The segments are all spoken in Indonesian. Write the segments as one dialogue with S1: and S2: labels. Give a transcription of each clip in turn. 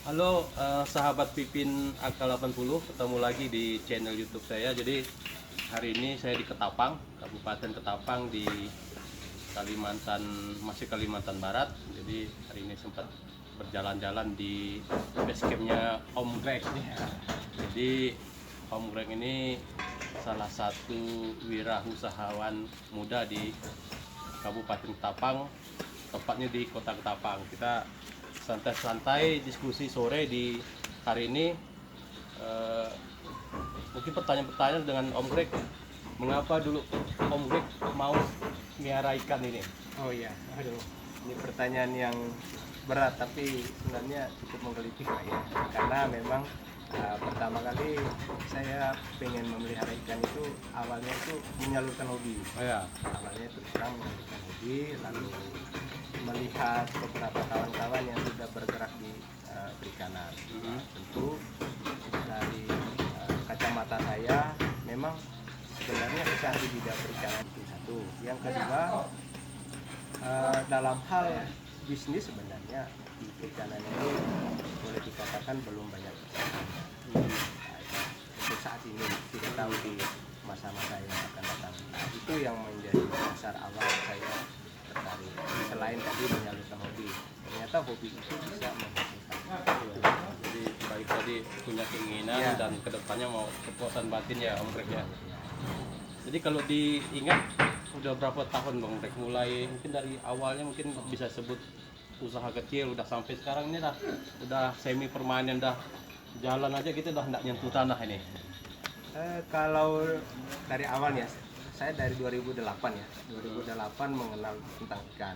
S1: Halo sahabat Pipin AK80, ketemu lagi di channel YouTube saya. Jadi hari ini saya di Ketapang, Kabupaten Ketapang di Kalimantan, masih Kalimantan Barat. Jadi hari ini sempat berjalan-jalan di basecampnya Om Greg. Jadi Om Greg ini salah satu wirausahawan muda di Kabupaten Ketapang, tepatnya di Kota Ketapang. Kita santai-santai diskusi sore di hari ini. Eh, Mungkin pertanyaan-pertanyaan dengan Om Greg, mengapa dulu Om Greg mau miara ikan ini?
S2: Oh iya, aduh, ini pertanyaan yang berat tapi sebenarnya cukup menggelitik lah ya. Karena memang pertama kali saya pengen memelihara ikan itu awalnya itu menyalurkan hobi.
S1: Oh ya,
S2: Awalnya terus terang menyalurkan hobi, lalu melihat beberapa kawan-kawan yang sudah bergerak di perikanan. Tentu dari kacamata saya memang sebenarnya usaha di bidang perikanan itu satu. Yang kedua, dalam hal bisnis sebenarnya di perikanan ini boleh dikatakan belum banyak persaingannya. Untuk saat ini tidak tahu di masa-masa yang akan datang. Nah, itu yang menjadi dasar awal saya tertarik. Selain tadi menyalurkan hobi, ternyata hobi itu bisa menghasilkan.
S1: jadi baik tadi punya keinginan
S2: Ya.
S1: dan kedepannya mau kepuasan batin ya Om Greg ya. Jadi kalau diingat udah berapa tahun Bang Greg mulai, mungkin dari awalnya mungkin bisa sebut usaha kecil udah sampai sekarang ini udah semi permanen, dah jalan aja gitu, udah nggak nyentuh tanah ini.
S2: Kalau dari awal ya, saya dari 2008 ya. 2008 mengenal tentang ikan.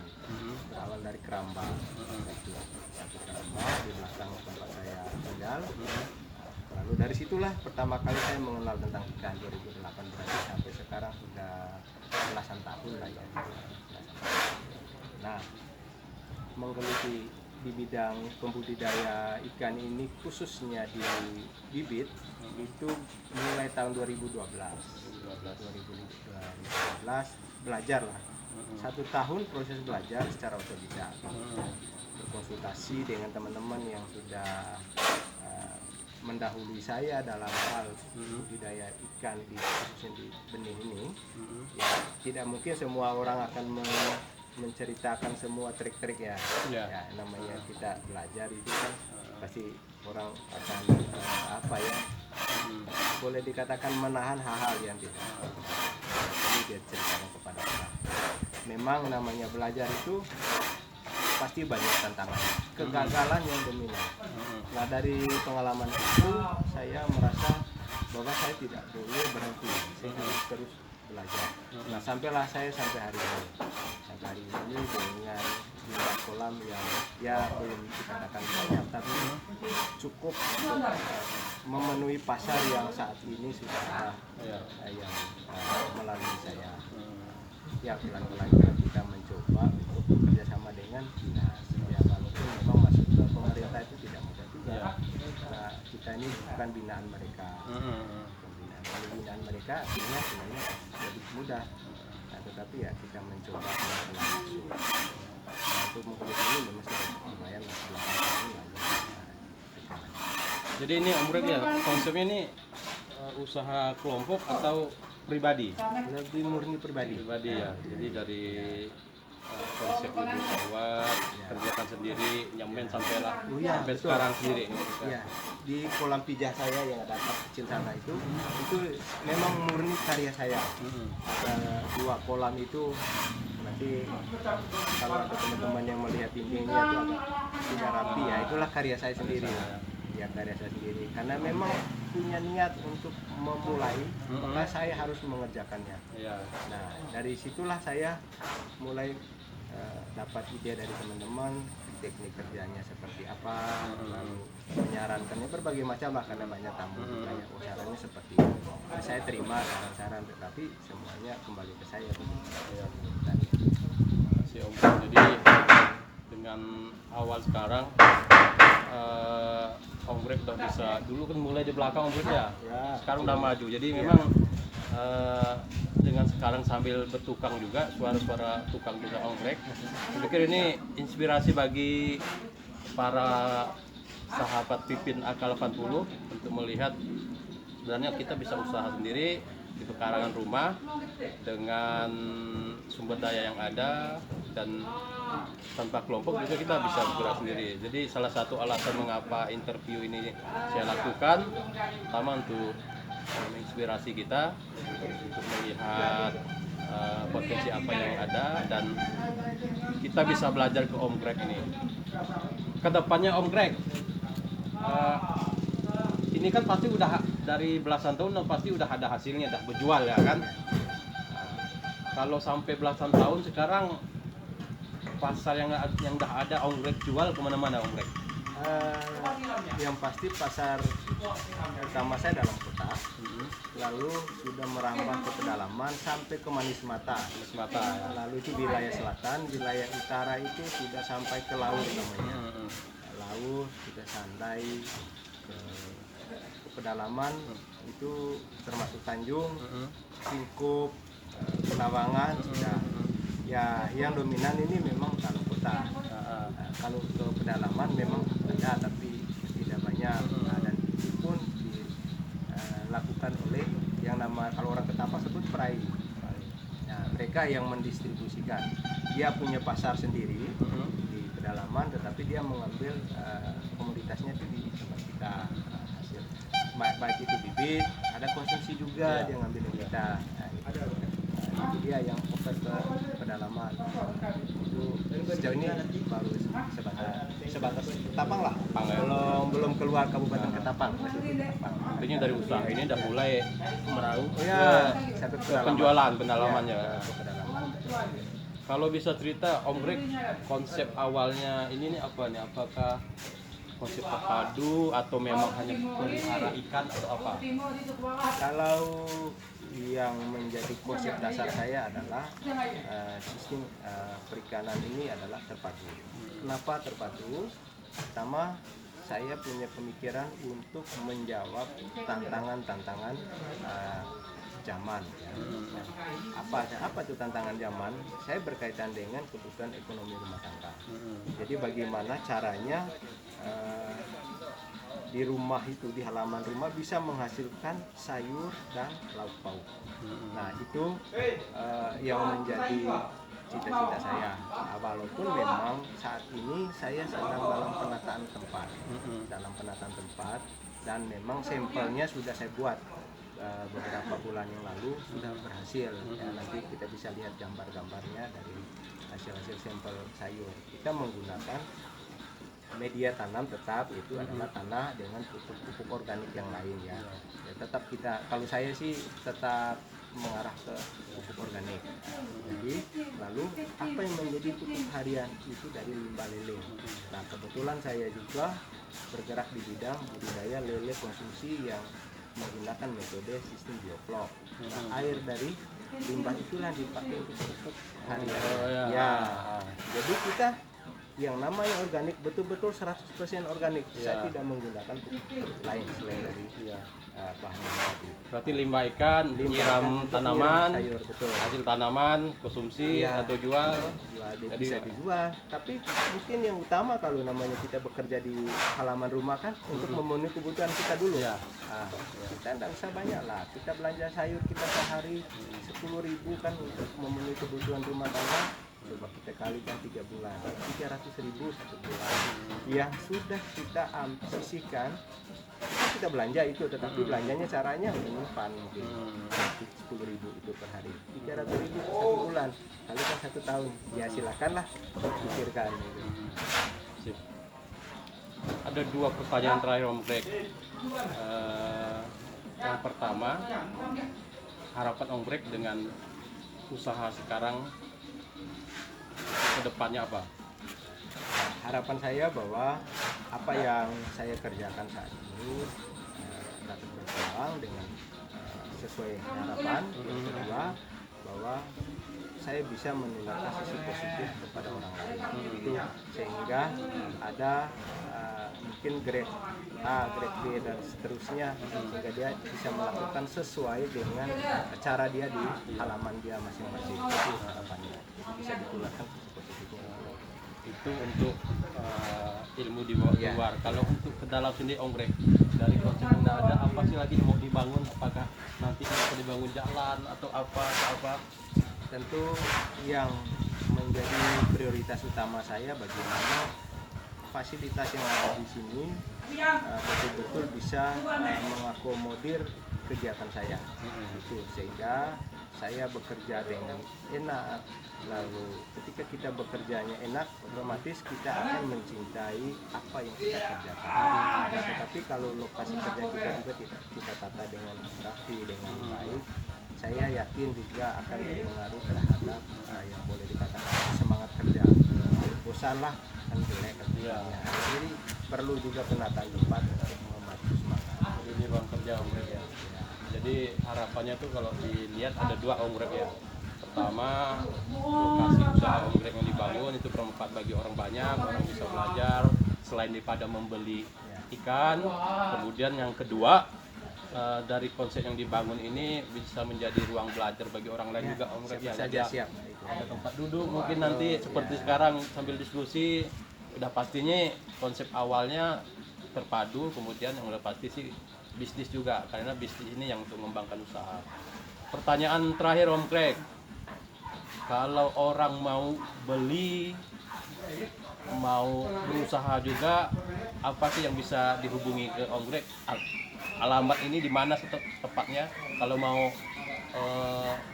S2: Berawal dari keramba. Itu satu keramba di belakang tempat saya tinggal. Lalu dari situlah pertama kali saya mengenal tentang ikan 2008, berarti sampai sekarang sudah belasan tahun lah ya. Nah, menggeluti di bidang pembudidaya ikan ini khususnya di bibit itu mulai tahun 2012 belajar lah. 1 tahun proses belajar secara otodidak, berkonsultasi dengan teman-teman yang sudah mendahului saya dalam hal budidaya ikan di khususnya di benih ini. Ya, tidak mungkin semua orang akan menceritakan semua trik-trik ya.
S1: Ya.
S2: Ya, namanya kita belajar itu kan pasti orang akan apa ya, boleh dikatakan menahan hal-hal yang tidak. Jadi dia ceritakan kepada orang. Memang namanya belajar itu pasti banyak tantangan, kegagalan yang dominan. Nah, dari pengalaman itu saya merasa bahwa saya tidak boleh berhenti, saya harus terus belajar. Nah, sampailah saya sampai hari ini. Sampai hari ini dengan jumlah kolam yang ya belum dikatakan banyak, tapi cukup untuk memenuhi pasar yang saat ini sudah ada yang melalui saya. Ya, pelan-pelan kita mencoba untuk bekerja sama dengan dinas. Ya, walaupun memang masuk ke pemerintah itu tidak mudah juga. Karena kita ini bukan binaan mereka. Kalau binaan mereka artinya sebenarnya lebih mudah. Nah, tetapi ya kita mencoba pelan-pelan masuk. Nah, untuk mengikuti ini memang sudah lumayan lah, 8 tahun lah ya.
S1: Jadi ini Om Greg ya, konsepnya ini usaha kelompok atau pribadi?
S2: Lebih murni pribadi.
S1: Pribadi ya. Jadi dari konsep lebih kuat, kerjakan sendiri, nyamen sampailah
S2: Iya,
S1: sampai
S2: betul.
S1: sekarang sendiri.
S2: Ya, di kolam pijah saya yang ada atap kecil sana itu memang murni karya saya. Ada 2 kolam itu, nanti kalau ada teman-teman yang melihat dindingnya itu agak tidak rapi ya, itulah karya saya sendiri. Ya, karya saya sendiri. Karena memang punya niat untuk memulai, maka saya harus mengerjakannya.
S1: Iya.
S2: Nah, dari situlah saya mulai dapat ide dari teman-teman, teknik kerjanya seperti apa, lalu menyarankannya berbagai macam lah, karena banyak tamu banyak sarannya seperti itu. Nah, saya terima saran-saran, tetapi semuanya kembali ke saya.
S1: Si Om. Jadi dengan awal sekarang Om Greg udah bisa, dulu kan mulai di belakang Om Greg ya, sekarang udah maju. Jadi memang dengan sekarang sambil bertukang juga, suara-suara tukang juga Om Greg, saya pikir ini inspirasi bagi para sahabat Pipin AK80 untuk melihat sebenarnya kita bisa usaha sendiri di pekarangan rumah dengan sumber daya yang ada dan tanpa kelompok juga kita bisa bergerak sendiri. Jadi salah satu alasan mengapa interview ini saya lakukan pertama untuk menginspirasi kita untuk melihat potensi apa yang ada dan kita bisa belajar ke Om Greg ini. Kedepannya Om Greg, ini kan pasti udah dari belasan tahun pasti udah ada hasilnya, udah berjual ya kan. Kalau sampai belasan tahun sekarang pasar yang udah ada Om Greg jual kemana-mana Om Greg?
S2: Yang pasti pasar utama saya dalam kota, lalu sudah merambah ke pedalaman sampai ke Manis Mata.
S1: Manis Mata ya.
S2: Lalu itu wilayah selatan, wilayah utara itu sudah sampai ke laut namanya. Laut sudah Sandai ke pedalaman itu termasuk Tanjung, Singkup, Penawangan sudah. Ya, yang dominan ini memang dalam kota. Kalau ke pedalaman memang ada tapi tidak banyak. Dan itu pun dilakukan oleh yang nama kalau orang Ketapang sebut perai. Nah, mereka yang mendistribusikan. Dia punya pasar sendiri di pedalaman, tetapi dia mengambil komoditasnya itu di tempat kita hasil. Baik itu bibit, ada konsumsi juga dia ngambil dari kita. Itu dia yang open ke pedalaman. Itu sejauh ini baru sebatas Ketapang lah. Belum keluar Kabupaten Ketapang.
S1: Artinya dari usaha ini udah mulai meraup
S2: sampai
S1: ke penjualan pendalamannya.
S2: Ke pedalaman.
S1: Kalau bisa cerita Om Greg, konsep awalnya ini nih apa nih? Apakah konsep terpadu atau memang hanya pelihara ikan atau apa?
S2: Kalau yang menjadi konsep dasar saya adalah sistem perikanan ini adalah terpadu. Kenapa terpadu? Pertama, saya punya pemikiran untuk menjawab tantangan-tantangan zaman. Ya. Apa itu tantangan zaman? Saya berkaitan dengan kebutuhan ekonomi rumah tangga. Jadi bagaimana caranya di rumah itu, di halaman rumah bisa menghasilkan sayur dan lauk pauk. Nah itu yang menjadi cita-cita saya. Walaupun memang saat ini saya sedang dalam penataan tempat, dan memang sampelnya sudah saya buat beberapa bulan yang lalu sudah berhasil. Ya, nanti kita bisa lihat gambar-gambarnya dari hasil-hasil sampel sayur. Kita menggunakan media tanam tetap itu adalah tanah dengan pupuk organik yang lain ya. Tetap kita, kalau saya sih tetap mengarah ke pupuk organik. Jadi lalu apa yang menjadi pupuk harian itu dari limbah lele. Nah kebetulan saya juga bergerak di bidang budidaya lele konsumsi yang menggunakan metode sistem bioflok. Nah, air dari limbah itulah dipakai untuk pupuk harian. Jadi kita yang namanya organik betul-betul 100% organik. Saya tidak menggunakan pupuk lain selain dari bahan tadi.
S1: Berarti limbah ikan, nyiram tanaman,
S2: sayur, betul.
S1: hasil tanaman, konsumsi atau jual.
S2: Jadi bisa dijual. Tapi mungkin yang utama kalau namanya kita bekerja di halaman rumah kan untuk memenuhi kebutuhan kita dulu. Kita tidak usah banyak lah. Kita belanja sayur kita sehari 10.000 kan untuk memenuhi kebutuhan rumah tangga. Coba kita kalikan 3 bulan, 300.000 1 bulan. Yang sudah kita sisihkan, kita belanja itu, tetapi belanjanya caranya menyimpan mungkin 10.000 itu per hari, 300.000 1 bulan, kalikan 1 tahun. Ya silakanlah pikirkan. Gitu.
S1: Sip. Ada 2 pertanyaan terakhir Om Greg. Yang pertama, harapan Om Greg dengan usaha sekarang kedepannya apa?
S2: Harapan saya bahwa apa yang saya kerjakan saat ini dapat berkembang dengan sesuai harapan. Yang kedua, bahwa saya bisa menularkan sisi positif kepada orang lain. Itu sehingga ada mungkin grade A, grade B dan seterusnya, sehingga dia bisa melakukan sesuai dengan cara dia di halaman dia masing-masing. Itu harapannya. Jadi bisa ditularkan sisi positifnya.
S1: Itu untuk ilmu di
S2: Iya.
S1: luar. Kalau untuk ke dalam sendiri Om Greg, dari konsep yang ada apa sih lagi yang mau dibangun? Apakah nanti akan dibangun jalan atau apa?
S2: Tentu yang menjadi prioritas utama saya bagaimana fasilitas yang ada di sini betul-betul bisa mengakomodir kegiatan saya. Itu sehingga saya bekerja dengan enak. Lalu ketika kita bekerjanya enak, otomatis kita akan mencintai apa yang kita kerjakan. Nah, tetapi kalau lokasi kerja kita juga kita tata dengan rapi, dengan baik, saya yakin juga akan berpengaruh terhadap yang boleh dikatakan semangat kerja. Bosan lah kan jelek
S1: Iya.
S2: katanya. Jadi perlu juga penataan tempat untuk memacu semangat.
S1: Ini ruang kerja Om Greg ya. Jadi harapannya tuh kalau dilihat ada dua Om Greg ya. Pertama, lokasi usaha Om Greg yang dibangun itu bermanfaat bagi orang banyak, orang bisa belajar selain daripada membeli ikan. Kemudian yang kedua, dari konsep yang dibangun ini bisa menjadi ruang belajar bagi orang lain juga Om Greg ya.
S2: Siapa saja siap.
S1: Ada tempat duduk mungkin nanti seperti sekarang sambil diskusi. Udah pastinya konsep awalnya terpadu, kemudian yang udah pasti sih bisnis juga, karena bisnis ini yang untuk mengembangkan usaha. Pertanyaan terakhir Om Greg, kalau orang mau beli, mau berusaha juga, apa sih yang bisa dihubungi ke Om Greg? Alamat ini di mana tepatnya? Kalau mau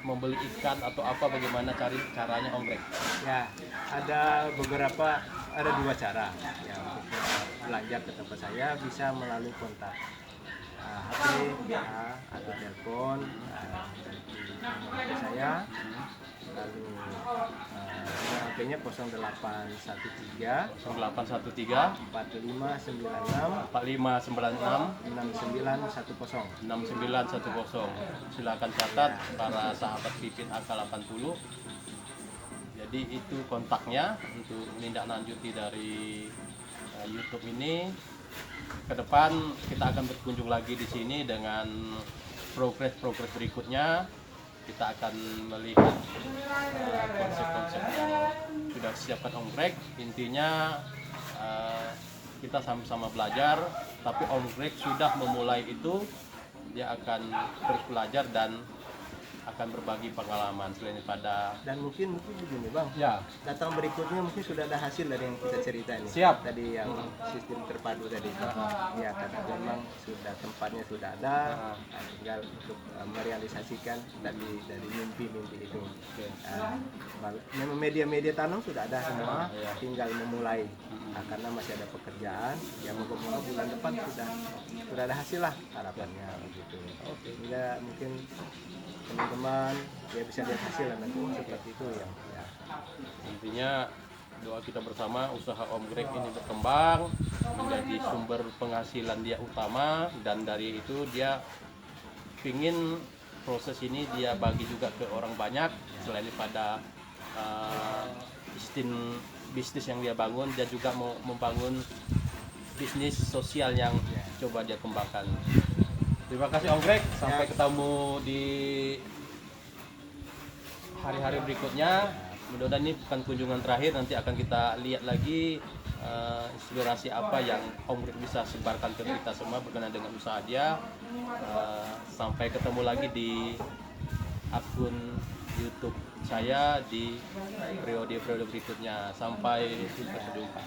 S1: membeli ikan atau apa, bagaimana caranya Om Greg?
S2: Ya, ada dua cara ya untuk belanja ke tempat saya, bisa melalui kontak HP atau telepon dari nomor HP saya, lalu nomor HP-nya 0813
S1: 0813
S2: 4596
S1: 4596
S2: 6910.
S1: 6910. Silakan catat para sahabat Pipin AK80. Jadi itu kontaknya untuk menindaklanjuti dari YouTube ini. Ke depan kita akan berkunjung lagi di sini dengan progres berikutnya. Kita akan melihat konsep-konsep yang sudah disiapkan Om Greg. Intinya kita sama-sama belajar, tapi Om Greg sudah memulai itu. Dia akan terus belajar dan akan berbagi pengalaman selain pada.
S2: Dan mungkin begini Bang,
S1: Ya,
S2: datang berikutnya mungkin sudah ada hasil dari yang kita cerita ini.
S1: Siap.
S2: Tadi yang sistem terpadu tadi. Ya, karena memang sudah tempatnya sudah ada, tinggal untuk merealisasikan dari mimpi-mimpi itu. Memang media-media tanam sudah ada semua, tinggal memulai. Karena masih ada pekerjaan, ya moga-moga bulan depan sudah ada hasil lah harapannya begitu. Hingga mungkin teman-teman ya bisa lihat hasil nanti seperti itu ya.
S1: Intinya doa kita bersama usaha Om Greg ini berkembang menjadi sumber penghasilan dia utama, dan dari itu dia pingin proses ini dia bagi juga ke orang banyak. Selain daripada bisnis yang dia bangun, dia juga mau membangun bisnis sosial yang coba dia kembangkan. Terima kasih Om Greg, sampai ketemu di hari-hari berikutnya. Mudah-mudahan ini bukan kunjungan terakhir, nanti akan kita lihat lagi inspirasi apa yang Om Greg bisa sebarkan ke kita semua berkenaan dengan usaha dia. Sampai ketemu lagi di akun YouTube saya di periode berikutnya. Sampai berjumpa.